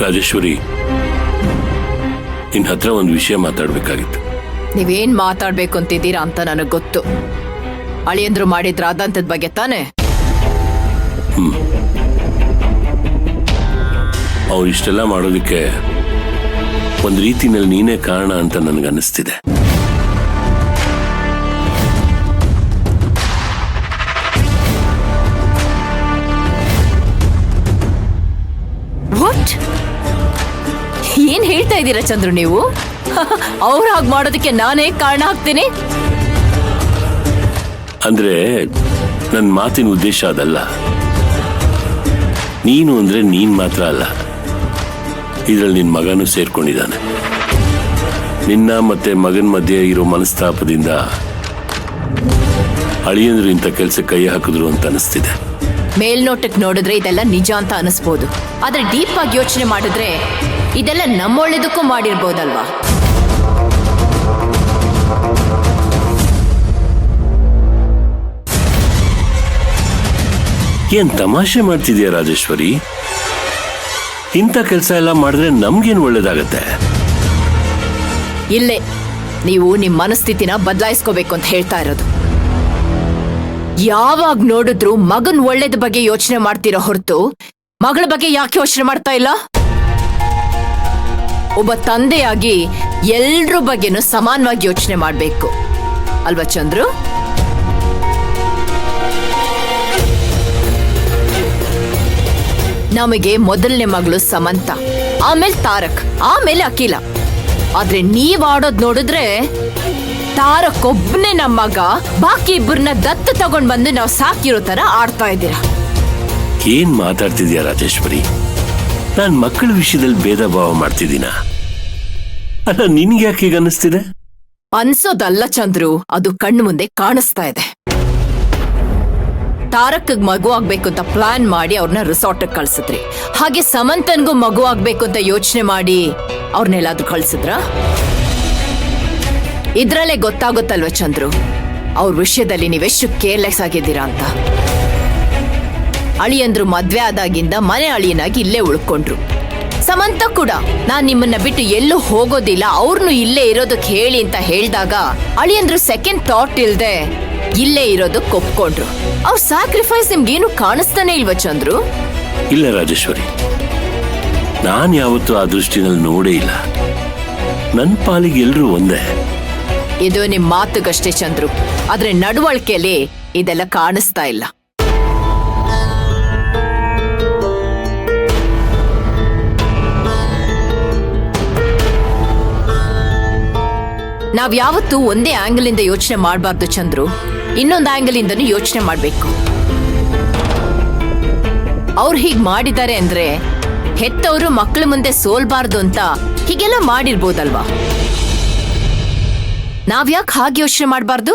ರಾಜೇಶ್ವರಿ, ನಿನ್ನ ಹತ್ರ ಒಂದು ವಿಷಯ ಮಾತಾಡ್ಬೇಕಾಗಿತ್ತು. ನೀವೇನ್ ಮಾತಾಡ್ಬೇಕು ಅಂತಿದ್ದೀರಾ ಅಂತ ನನಗೆ ಗೊತ್ತು. ಅಳಿಯಂದ್ರು ಮಾಡಿದ್ರ ಅದಂತದ ಬಗ್ಗೆ ತಾನೆ? ಅವ್ರು ಇಷ್ಟೆಲ್ಲ ಮಾಡೋದಕ್ಕೆ ಒಂದು ರೀತಿನಲ್ಲಿ ನೀನೇ ಕಾರಣ ಅಂತ ನನಗನ್ನಿಸ್ತಿದೆ. ವಾಟ್? ಏನ್ ಹೇಳ್ತಾ ಇದ್ದೀರಾ ಚಂದ್ರು ನೀವು? ಅವ್ರು ಹಾಗೆ ಮಾಡೋದಕ್ಕೆ ನಾನೇ ಕಾರಣ ಆಗ್ತೀನಿ? ಅಂದ್ರೆ ನನ್ನ ಮಾತಿನ ಉದ್ದೇಶ ಅದಲ್ಲ. ನೀನು ಅಂದ್ರೆ ನೀನ್ ಮಾತ್ರ ಅಲ್ಲ, ಇದ್ರಲ್ಲಿ ನಿನ್ ಮಗನೂ ಸೇರ್ಕೊಂಡಿದ್ದಾನೆ. ನಿನ್ನ ಮತ್ತೆ ಮಗನ ಮಧ್ಯೆ ಇರೋ ಮನಸ್ತಾಪದಿಂದ ಅಳಿಯಂದ್ರು ಇಂಥ ಕೆಲಸ ಕೈ ಹಾಕಿದ್ರು ಅಂತ ಅನಿಸ್ತಿದೆ. ಮೇಲ್ನೋಟಕ್ಕೆ ನೋಡಿದ್ರೆ ಇದೆಲ್ಲ ನಿಜ ಅಂತ ಅನಿಸ್ಬೋದು, ಆದ್ರೆ ಡೀಪ್ ಆಗಿ ಯೋಚನೆ ಮಾಡಿದ್ರೆ ಇದೆಲ್ಲ ನಮ್ಮೊಳ್ಳೇದಕ್ಕೂ ಮಾಡಿರ್ಬೋದಲ್ವಾ? ಏನ್ ತಮಾಷೆ ಮಾಡ್ತಿದ್ಯಾ ರಾಜೇಶ್ವರಿ? ಇಂಥ ಕೆಲಸ ಎಲ್ಲ ಮಾಡಿದ್ರೆ ನಮ್ಗೇನು ಒಳ್ಳೇದಾಗತ್ತೆ? ಇಲ್ಲೇ ನೀವು ನಿಮ್ಮ ಮನಸ್ಥಿತಿನ ಬದಲಾಯಿಸ್ಕೋಬೇಕು ಅಂತ ಹೇಳ್ತಾ ಇರೋದು. ಯಾವಾಗ ನೋಡಿದ್ರು ಮಗನ್ ಒಳ್ಳೇದ ಬಗ್ಗೆ ಯೋಚನೆ ಮಾಡ್ತಿರೋ ಹೊರತು ಮಗಳ ಬಗ್ಗೆ ಯಾಕೆ ಯೋಚನೆ ಮಾಡ್ತಾ ಇಲ್ಲ? ಒಬ್ಬ ತಂದೆಯಾಗಿ ಎಲ್ರ ಬಗ್ಗೆನೂ ಸಮಾನವಾಗಿ ಯೋಚನೆ ಮಾಡ್ಬೇಕು ಅಲ್ವಾ ಚಂದ್ರು? ನಮಗೆ ಮೊದಲನೇ ಮಗಳು ಸಮಂತ, ಆಮೇಲೆ ತಾರಕ್, ಆಮೇಲೆ ಅಖಿಲ. ಆದ್ರೆ ನೀವ್ ಆಡೋದ್ ನೋಡಿದ್ರೆ ತಾರಕ್ ಒಬ್ನೇ ನಮ್ಮ ಮಗ, ಬಾಕಿ ಇಬ್ಬರನ್ನ ದತ್ತು ತಗೊಂಡ್ ಬಂದು ನಾವು ಸಾಕಿರೋ ತರ ಆಡ್ತಾ ಇದ್ದೀರಾ. ಏನ್ ಮಾತಾಡ್ತಿದ್ಯಾ ರಾಜೇಶ್ವರಿ? ನಾನ್ ಮಕ್ಕಳ ವಿಷಯದಲ್ಲಿ ಭೇದ ಭಾವ ಮಾಡ್ತಿದ್ದೀನ? ಅಲ್ಲ, ನಿನ್ಗೆ ಯಾಕೆ ಹೀಗೆ ಅನ್ನಿಸ್ತಿದೆ? ಅನ್ಸೋದಲ್ಲ ಚಂದ್ರು, ಅದು ಕಣ್ಣು ಮುಂದೆ ಕಾಣಿಸ್ತಾ ಇದೆ. ತಾರಕ್ ಮಗು ಆಗ್ಬೇಕು ಅಂತ ಪ್ಲಾನ್ ಮಾಡಿ ಅವ್ರನ್ನ ರಿಸಾರ್ಟ್ ಕಳ್ಸಿದ್ರಿ. ಹಾಗೆ ಸಮಂತನ್ಗೂ ಮಗು ಆಗ್ಬೇಕು ಅಂತ ಯೋಚನೆ ಮಾಡಿ ಅವ್ರನ್ನೆಲ್ಲಾದ್ರೂ ಕಳ್ಸಿದ್ರ? ಇದ್ರಲ್ಲೇ ಗೊತ್ತಾಗುತ್ತಲ್ವ ಚಂದ್ರು, ಅವ್ರ ವಿಷಯದಲ್ಲಿ ನೀವೆಷ್ಟು ಕೇರ್ಲೆಸ್ ಆಗಿದ್ದೀರಾ ಅಂತ. ಅಳಿಯಂದ್ರು ಮದ್ವೆ ಆದಾಗಿಂದ ಮನೆ ಅಳಿಯನಾಗಿ ಇಲ್ಲೇ ಉಳ್ಕೊಂಡ್ರು. ಸಮಂತ ಕೂಡ ನಾನ್ ನಿಮ್ಮನ್ನ ಬಿಟ್ಟು ಎಲ್ಲೂ ಹೋಗೋದಿಲ್ಲ, ಅವ್ರನ್ನು ಇಲ್ಲೇ ಇರೋದಕ್ಕೆ ಹೇಳಿ ಅಂತ ಹೇಳ್ದಾಗ ಅಳಿಯಂದ್ರು ಸೆಕೆಂಡ್ ಥಾಟ್ ಇಲ್ದೆ ಇಲ್ಲೇ ಇರೋದಕ್ಕೆ ಒಪ್ಕೊಂಡ್ರು. ಅವ್ರ ಸ್ಯಾಕ್ರಿಫೈಸ್ ನಿಮ್ಗೇನು ಕಾಣಿಸ್ತಾನೆ ಇಲ್ವ ಚಂದ್ರು? ಇಲ್ಲ ರಾಜೇಶ್ವರಿ, ನಾನ್ ಯಾವತ್ತೂ ಆ ದೃಷ್ಟಿನಲ್ಲಿ ನೋಡೇ ಇಲ್ಲ. ನನ್ ಪಾಲಿಗೆ ಎಲ್ರೂ ಒಂದೇ. ಇದು ನಿಮ್ ಮಾತುಗಷ್ಟೇ ಚಂದ್ರು, ಆದ್ರೆ ನಡವಳಿಕೆಯಲ್ಲಿ ಇದೆಲ್ಲ ಕಾಣಿಸ್ತಾ ಇಲ್ಲ. ನಾವ್ ಯಾವತ್ತೂ ಒಂದೇ ಆಂಗಲ್ ಇಂದ ಯೋಚನೆ ಮಾಡಬಾರ್ದು ಚಂದ್ರು, ಇನ್ನೊಂದು ಆಂಗಲ್ ಇಂದನೂ ಯೋಚನೆ ಮಾಡ್ಬೇಕು. ಅವ್ರು ಹೀಗ್ ಮಾಡಿದ್ದಾರೆ ಅಂದ್ರೆ ಹೆತ್ತವರು ಮಕ್ಕಳ ಮುಂದೆ ಸೋಲ್ಬಾರ್ದು ಅಂತ ಹೀಗೆಲ್ಲ ಮಾಡಿರ್ಬೋದಲ್ವಾ? ನಾವ್ಯಾಕೆ ಹಾಗೆ ಯೋಚನೆ ಮಾಡಬಾರ್ದು?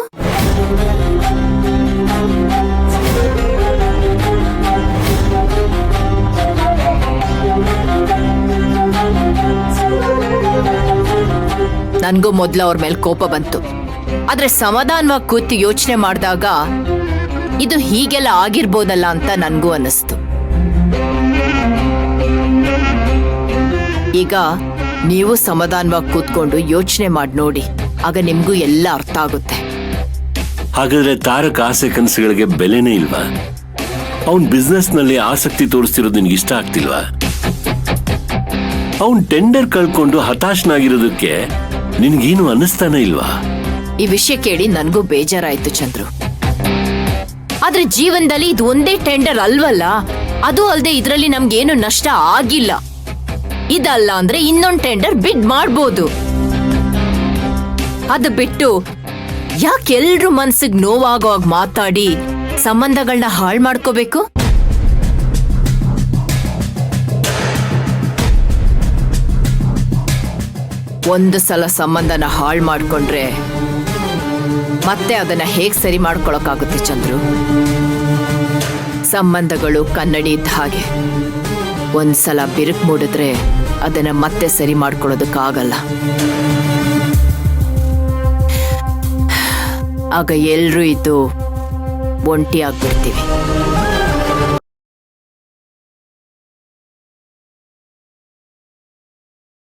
ನನ್ಗೂ ಮೊದ್ಲು ಅವ್ರ ಮೇಲೆ ಕೋಪ ಬಂತು, ಆದ್ರೆ ಸಮಾಧಾನವಾಗಿ ಕೂತಿ ಯೋಚನೆ ಮಾಡಿದಾಗ ಇದು ಹೀಗೆಲ್ಲ ಆಗಿರ್ಬೋದಲ್ಲ ಅಂತ ನನ್ಗೂ ಅನ್ನಿಸ್ತು. ಈಗ ನೀವು ಸಮಾಧಾನವಾಗಿ ಕೂತ್ಕೊಂಡು ಯೋಚನೆ ಮಾಡಿ ನೋಡಿ, ಆಗ ನಿಮ್ಗೂ ಎಲ್ಲ ಅರ್ಥ ಆಗುತ್ತೆ. ಹಾಗಾದ್ರೆ ತಾರಕ್ ಆಸೆ ಕನಸುಗಳಿಗೆ ಬೆಲೆನೇ ಇಲ್ವಾ? ಅವನ್ ಬಿಸ್ನೆಸ್ ನಲ್ಲಿ ಆಸಕ್ತಿ ತೋರಿಸ್ತಿರೋದು ನಿನ್ಗೆ ಇಷ್ಟ ಆಗ್ತಿಲ್ವಾ? ಅವನ್ ಟೆಂಡರ್ ಕಳ್ಕೊಂಡು ಹತಾಶನಾಗಿರೋದಕ್ಕೆ ನಿನ್ಗೇನು ಅನ್ನಿಸ್ತಾನೆ ಇಲ್ವಾ? ಈ ವಿಷಯ ಕೇಳಿ ನನ್ಗೂ ಬೇಜಾರಾಯ್ತು ಚಂದ್ರು. ಆದ್ರೆ ಜೀವನದಲ್ಲಿ ಇದು ಒಂದೇ ಟೆಂಡರ್ ಅಲ್ವಲ್ಲ, ಅದು ಅಲ್ಲದೆ ಇದ್ರಲ್ಲಿ ನಮ್ಗೇನು ನಷ್ಟ ಆಗಿಲ್ಲ. ಇದಲ್ಲ ಅಂದ್ರೆ ಇನ್ನೊಂದು ಟೆಂಡರ್ ಬಿಡ್ ಮಾಡ್ಬೋದು. ಅದು ಬಿಟ್ಟು ಯಾಕೆಲ್ರೂ ಮನ್ಸಿಗೆ ನೋವಾಗೋ ಮಾತಾಡಿ ಸಂಬಂಧಗಳನ್ನ ಹಾಳು ಮಾಡ್ಕೋಬೇಕು? ಒಂದು ಸಲ ಸಂಬಂಧನ ಹಾಳು ಮಾಡ್ಕೊಂಡ್ರೆ ಮತ್ತೆ ಅದನ್ನ ಹೇಗ್ ಸರಿ ಮಾಡ್ಕೊಳಕ್ಕಾಗುತ್ತೆ ಚಂದ್ರು? ಸಂಬಂಧಗಳು ಕನ್ನಡಿ ಇದ್ದ ಹಾಗೆ, ಒಂದ್ಸಲ ಬಿರುಕು ಮೂಡಿದ್ರೆ ಅದನ್ನ ಮತ್ತೆ ಸರಿ ಮಾಡ್ಕೊಳ್ಳೋದಕ್ಕಾಗಲ್ಲ. ಆಗ ಎಲ್ರೂ ಇದ್ದು ಒಂಟಿ ಆಗ್ಬಿಡ್ತೀವಿ.